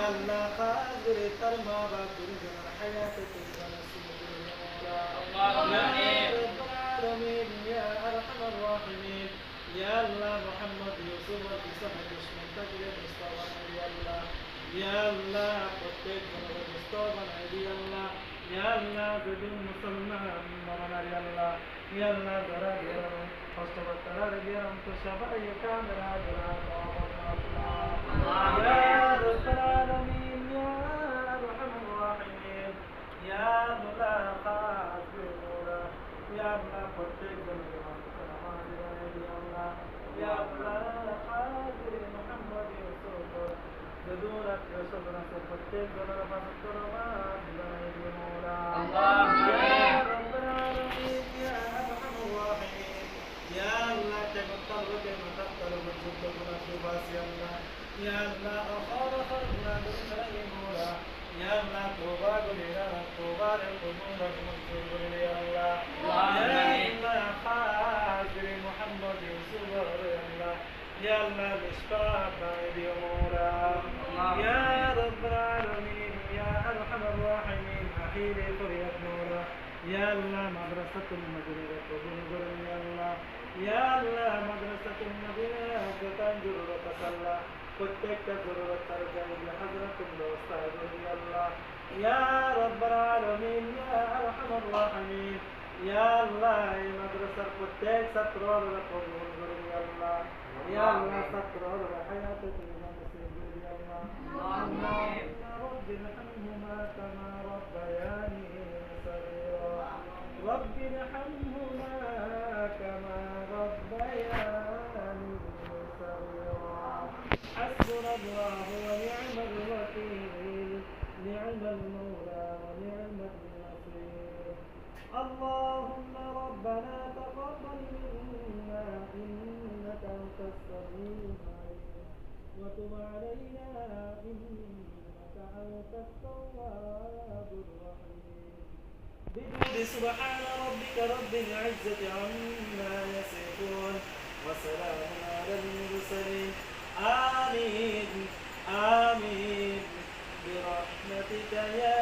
আল্লাহ খাস করে তার মা বাপ গুরুজনের হায়াতে তৈবা নসিব করে দিও মওলা ইয়া রাব্বাল আলামিন ইয়া আরহামার রাহিমিন ইয়া আল্লাহ মুহাম্মদ ইউসুফ ইসমাঈল মুস্তাকিল মুস্তাফা ইয়া আল্লাহ ইয়া আল্লাহ প্রত্যেক জনের মুস্তাফা বানাই দিও আল্লাহ ইয়া আল্লাহ বেদিন মুসলমান বানাই আল্লাহ ইয়া আল্লাহ দরা দিও কষ্টকর্তারা দিও তো সবাই কামরা দরা يا رب العالمين يا أرحم الراحمين يا ملاقى الذنوب يا الله প্রত্যেক জনকে মাফ করো আমাদের يا الله يا ملاقى محمد يوسف بدونك يوسف نصر প্রত্যেক জনের মাফ করো আমাদের يا مولا يا رب العالمين يا أرحم الراحمين يا الله تمطرك مطر وجود المناسبات يا الله يا الله أخاف خلقنا بالخير مولا يا الله توبة قلنا توبة للقبور المنصور يا الله يا الله حاضر محمد يوسف يا الله يا الله مشفاق يا مولا يا رب العالمين يا أرحم الراحمين أخيري فريق مولا يا الله مدرسة المدينة قبول يا الله يا الله مدرسة المدينة تنجر وتسلى প্রত্যেকটা জরুরত তার জানিয়ে হযরতুল ওস্তাদ ইয়া আল্লাহ ইয়া রাব্বাল আলামিন ইয়া আরহামার রাহিমিন ইয়া আল্লাহ এই মাদ্রাসার প্রত্যেক ছাত্ররা কবুল করুন ইয়া আল্লাহ ইয়া আল্লাহ ছাত্ররা হায়াতে তুমিনা নসিব করুন ইয়া আল্লাহ আমিন রব্বিরহামহুমা কামা রাব্বায়ানি সগীরা রব্বিরহামহুমা কামা রাব্বায়ানি সগীরা حسبنا الله ونعم الوكيل نعم المولى ونعم النصير اللهم ربنا تقبل منا إنك أنت السميع العليم وتب علينا إنك أنت التواب الرحيم بجود سبحان ربك رب العزة عما يصفون وسلام على المرسلين آمين آمين برحمتك يا